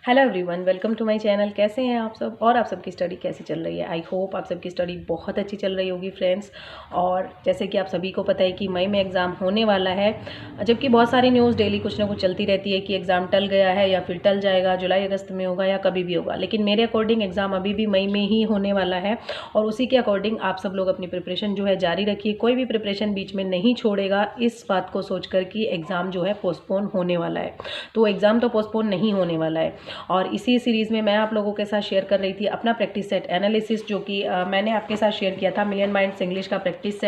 Hello everyone, welcome to my channel. कैसे हैं आप सब और आप सबकी स्टडी कैसी चल रही है? आई होप आप सबकी स्टडी बहुत अच्छी चल रही होगी फ्रेंड्स। और जैसे कि आप सभी को पता है कि मई में एग्ज़ाम होने वाला है, जबकि बहुत सारी न्यूज़ डेली कुछ ना कुछ चलती रहती है कि एग्ज़ाम टल गया है या फिर टल जाएगा, जुलाई अगस्त में होगा या कभी भी होगा। लेकिन मेरे अकॉर्डिंग एग्ज़ाम अभी भी मई में ही होने वाला है और उसी के अकॉर्डिंग आप सब लोग अपनी प्रिपरेशन जो है जारी रखिए। कोई भी प्रिपरेशन बीच में नहीं छोड़ेगा, इस बात को सोच कर कि एग्ज़ाम जो है पोस्टपोन होने वाला है। तो एग्ज़ाम तो पोस्टपोन नहीं होने वाला है। और इसी सीरीज़ में मैं आप लोगों के साथ शेयर कर रही थी अपना प्रैक्टिस सेट एनालिसिस, जो कि मैंने आपके साथ शेयर किया था मिलियन माइंड्स इंग्लिश का प्रैक्टिस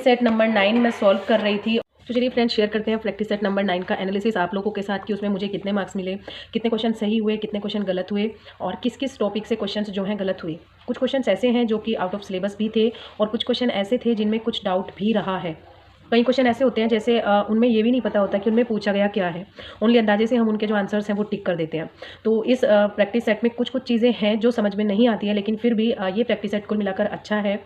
सेट नंबर 9 में सॉल्व कर रही थी। तो चलिए फ्रेंड्स, शेयर करते हैं प्रैक्टिस सेट नंबर 9 का एनालिसिस आप लोगों के साथ कि उसमें मुझे कितने मार्क्स मिले, कितने क्वेश्चन सही हुए, कितने क्वेश्चन गलत हुए और किस किस टॉपिक से क्वेश्चंस जो हैं गलत हुए। कुछ क्वेश्चंस ऐसे हैं जो कि आउट ऑफ सिलेबस भी थे और कुछ क्वेश्चन ऐसे थे जिनमें कुछ डाउट भी रहा है। कई क्वेश्चन ऐसे होते हैं जैसे उनमें ये भी नहीं पता होता कि उनमें पूछा गया क्या है, ओनली अंदाजे से हम उनके जो आंसर्स हैं वो टिक कर देते हैं। तो इस प्रैक्टिस सेट में कुछ कुछ चीज़ें हैं जो समझ में नहीं आती है, लेकिन फिर भी ये प्रैक्टिस सेट कुल मिलाकर अच्छा है।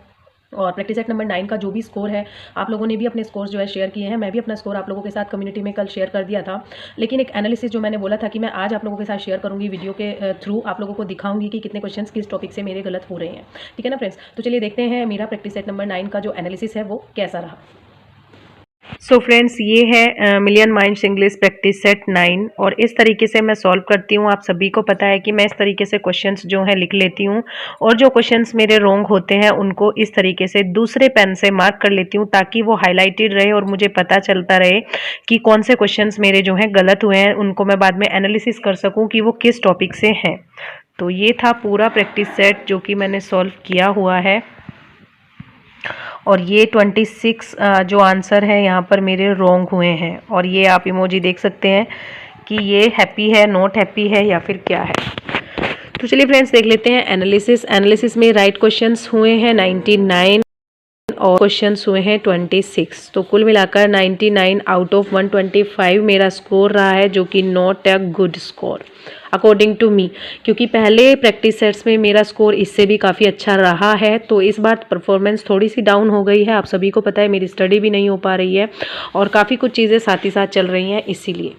और प्रैक्टिस सेट नंबर 9 का जो भी स्कोर है, आप लोगों ने भी अपने स्कोर्स जो है शेयर किए हैं। मैं भी अपना स्कोर आप लोगों के साथ कम्युनिटी में कल शेयर कर दिया था, लेकिन एक एनालिसिस जो मैंने बोला था कि मैं आज आप लोगों के साथ शेयर करूंगी वीडियो के थ्रू, आप लोगों को दिखाऊंगी कि कितने क्वेश्चंस किस टॉपिक से मेरे गलत हो रहे हैं। ठीक है ना फ्रेंड्स? तो चलिए देखते हैं मेरा प्रैक्टिस सेट नंबर 9 का जो एनालिसिस है वो कैसा रहा। सो फ्रेंड्स, ये है million minds English practice set 9 और इस तरीके से मैं सॉल्व करती हूँ। आप सभी को पता है कि मैं इस तरीके से क्वेश्चंस जो है लिख लेती हूँ और जो क्वेश्चंस मेरे रॉन्ग होते हैं उनको इस तरीके से दूसरे पेन से मार्क कर लेती हूँ ताकि वो हाईलाइटेड रहे और मुझे पता चलता रहे कि कौन से क्वेश्चंस मेरे जो हैं गलत हुए हैं। उनको मैं बाद में एनालिसिस कर सकूँ कि वो किस टॉपिक से हैं। तो ये था पूरा प्रैक्टिस सेट जो कि मैंने सॉल्व किया हुआ है और ये 26 जो आंसर है यहाँ पर मेरे रॉन्ग हुए हैं। और ये आप इमोजी देख सकते हैं कि ये हैप्पी है, नॉट हैप्पी है या फिर क्या है। तो चलिए फ्रेंड्स, देख लेते हैं एनालिसिस में राइट क्वेश्चंस हुए हैं 99 और क्वेश्चंस हुए हैं 26। तो कुल मिलाकर 99 आउट ऑफ 125 मेरा स्कोर रहा है, जो कि not a good score according to me, क्योंकि पहले प्रैक्टिस सेट्स में मेरा स्कोर इससे भी काफ़ी अच्छा रहा है। तो इस बार परफॉर्मेंस थोड़ी सी डाउन हो गई है। आप सभी को पता है मेरी स्टडी भी नहीं हो पा रही है और काफ़ी कुछ चीज़ें साथ ही साथ चल रही हैं इसीलिए।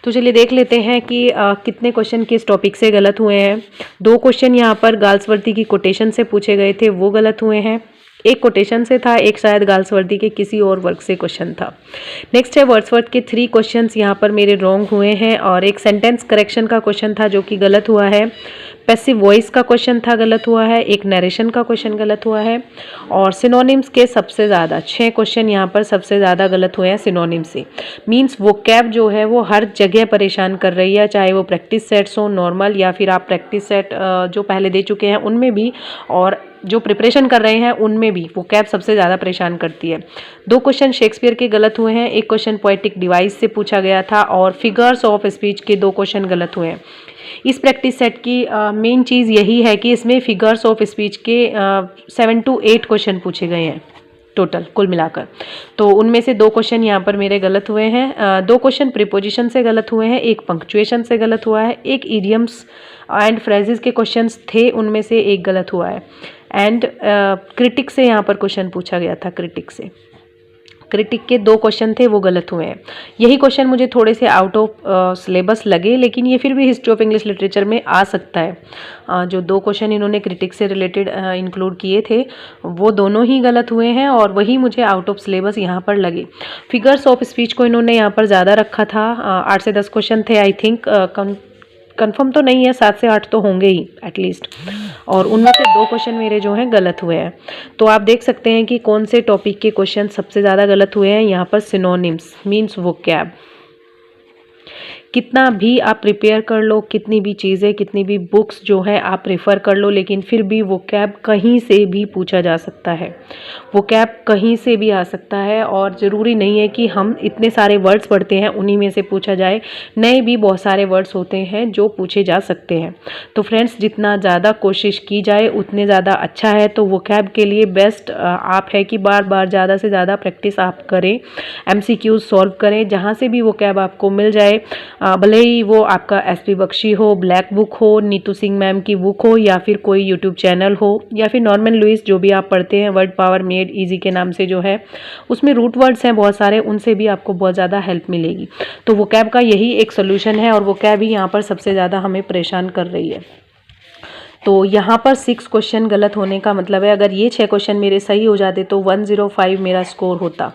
तो चलिए देख लेते हैं कि कितने क्वेश्चन किस टॉपिक से गलत हुए हैं। 2 क्वेश्चन यहाँ पर गाल्सवर्दी की कोटेशन से पूछे गए थे, वो गलत हुए हैं। एक कोटेशन से था, एक शायद गाल्सवर्दी के किसी और वर्क से क्वेश्चन था। नेक्स्ट है वर्ड्सवर्थ के 3 क्वेश्चंस यहाँ पर मेरे रॉन्ग हुए हैं और एक सेंटेंस करेक्शन का क्वेश्चन था जो कि गलत हुआ है। पैसिव वॉइस का क्वेश्चन था, गलत हुआ है। एक नरेशन का क्वेश्चन गलत हुआ है और सिनोनिम्स के सबसे ज़्यादा 6 क्वेश्चन यहाँ पर सबसे ज़्यादा गलत हुए हैं सिनोनिम से। मीन्स वोकैब जो है वो हर जगह परेशान कर रही है, चाहे वो प्रैक्टिस सेट्स हो नॉर्मल या फिर आप प्रैक्टिस सेट जो पहले दे चुके हैं उनमें भी और जो प्रिपरेशन कर रहे हैं उनमें भी वोकैब सबसे ज़्यादा परेशान करती है। 2 क्वेश्चन शेक्सपियर के गलत हुए हैं, एक क्वेश्चन पोएटिक डिवाइस से पूछा गया था और फिगर्स ऑफ स्पीच के 2 क्वेश्चन गलत हुए हैं। इस प्रैक्टिस सेट की मेन चीज़ यही है कि इसमें फिगर्स ऑफ स्पीच के 7 to 8 क्वेश्चन पूछे गए हैं टोटल कुल मिलाकर। तो उनमें से 2 क्वेश्चन यहाँ पर मेरे गलत हुए हैं। 2 क्वेश्चन प्रीपोजिशन से गलत हुए हैं, एक पंक्चुएशन से गलत हुआ है, एक इडियम्स एंड फ्रेजेस के क्वेश्चंस थे उनमें से एक गलत हुआ है। एंड क्रिटिक से यहाँ पर क्वेश्चन पूछा गया था, क्रिटिक के 2 क्वेश्चन थे वो गलत हुए हैं। यही क्वेश्चन मुझे थोड़े से आउट ऑफ सिलेबस लगे, लेकिन ये फिर भी हिस्ट्री ऑफ इंग्लिश लिटरेचर में आ सकता है। जो 2 क्वेश्चन इन्होंने क्रिटिक से रिलेटेड इंक्लूड किए थे वो दोनों ही गलत हुए हैं और वही मुझे आउट ऑफ सिलेबस यहाँ पर लगे। फिगर्स ऑफ स्पीच को इन्होंने यहाँ पर ज़्यादा रखा था, 8 से 10 क्वेश्चन थे आई थिंक, कंफर्म तो नहीं है, 7 से 8 तो होंगे ही एटलीस्ट, और उनमें से 2 क्वेश्चन मेरे जो हैं गलत हुए हैं। तो आप देख सकते हैं कि कौन से टॉपिक के क्वेश्चन सबसे ज़्यादा गलत हुए हैं। यहाँ पर सिनोनिम्स मीन्स वोकैब, कितना भी आप प्रिपेयर कर लो, कितनी भी चीज़ें, कितनी भी बुक्स जो है आप रेफ़र कर लो, लेकिन फिर भी वोकैब कहीं से भी पूछा जा सकता है, वोकैब कहीं से भी आ सकता है। और ज़रूरी नहीं है कि हम इतने सारे वर्ड्स पढ़ते हैं उन्हीं में से पूछा जाए, नए भी बहुत सारे वर्ड्स होते हैं जो पूछे जा सकते हैं। तो फ्रेंड्स, जितना ज़्यादा कोशिश की जाए उतने ज़्यादा अच्छा है। तो वोकैब के लिए बेस्ट आप है कि बार बार ज़्यादा से ज़्यादा प्रैक्टिस आप करें, MCQs सॉल्व करें, जहाँ से भी वोकैब आपको मिल जाए भले ही वो आपका एसपी बख्शी हो, ब्लैक बुक हो, नीतू सिंह मैम की बुक हो, या फिर कोई यूट्यूब चैनल हो, या फिर नॉर्मन लुइस जो भी आप पढ़ते हैं, वर्ड पावर मेड इजी के नाम से जो है, उसमें रूट वर्ड्स हैं बहुत सारे, उनसे भी आपको बहुत ज़्यादा हेल्प मिलेगी। तो वोकैब का यही एक सोल्यूशन है, और वोकैब ही यहाँ पर सबसे ज़्यादा हमें परेशान कर रही है। तो यहाँ पर 6 क्वेश्चन गलत होने का मतलब है, अगर ये 6 क्वेश्चन मेरे सही हो जाते तो 105 मेरा स्कोर होता,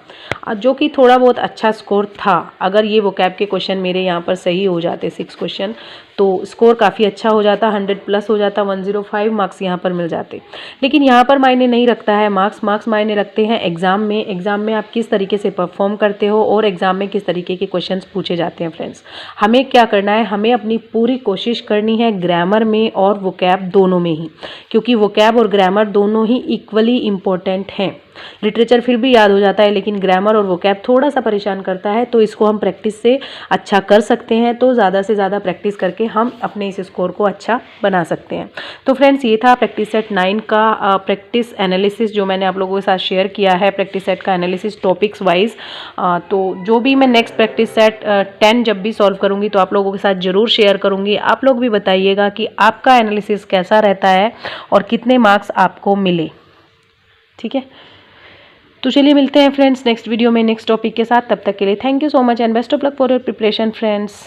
जो कि थोड़ा बहुत अच्छा स्कोर था। अगर ये वोकैब के क्वेश्चन मेरे यहाँ पर सही हो जाते 6 क्वेश्चन, तो स्कोर काफ़ी अच्छा हो जाता, 100 प्लस हो जाता, 105 मार्क्स यहाँ पर मिल जाते। लेकिन यहाँ पर मायने नहीं रखता है मार्क्स मायने रखते हैं एग्ज़ाम में आप किस तरीके से परफॉर्म करते हो, और एग्ज़ाम में किस तरीके के क्वेश्चंस पूछे जाते हैं। फ्रेंड्स, हमें क्या करना है, हमें अपनी पूरी कोशिश करनी है ग्रामर में और वोकैब दोनों में ही, क्योंकि वोकैब और ग्रामर दोनों ही इक्वली इम्पोर्टेंट हैं। लिटरेचर फिर भी याद हो जाता है, लेकिन ग्रामर और वोकैब थोड़ा सा परेशान करता है, तो इसको हम प्रैक्टिस से अच्छा कर सकते हैं। तो ज़्यादा से ज़्यादा प्रैक्टिस करके हम अपने इस स्कोर को अच्छा बना सकते हैं। तो फ्रेंड्स, ये था प्रैक्टिस सेट 9 का प्रैक्टिस एनालिसिस जो मैंने आप लोगों के साथ शेयर किया है, प्रैक्टिस सेट का एनालिसिस टॉपिक्स वाइज। तो जो भी मैं नेक्स्ट प्रैक्टिस सेट 10 जब भी सॉल्व करूँगी तो आप लोगों के साथ ज़रूर शेयर करूँगी। आप लोग भी बताइएगा कि आपका एनालिसिस कैसा रहता है और कितने मार्क्स आपको मिले। ठीक है, तो चलिए मिलते हैं फ्रेंड्स नेक्स्ट वीडियो में नेक्स्ट टॉपिक के साथ। तब तक के लिए thank you so much and best of luck for your preparation friends.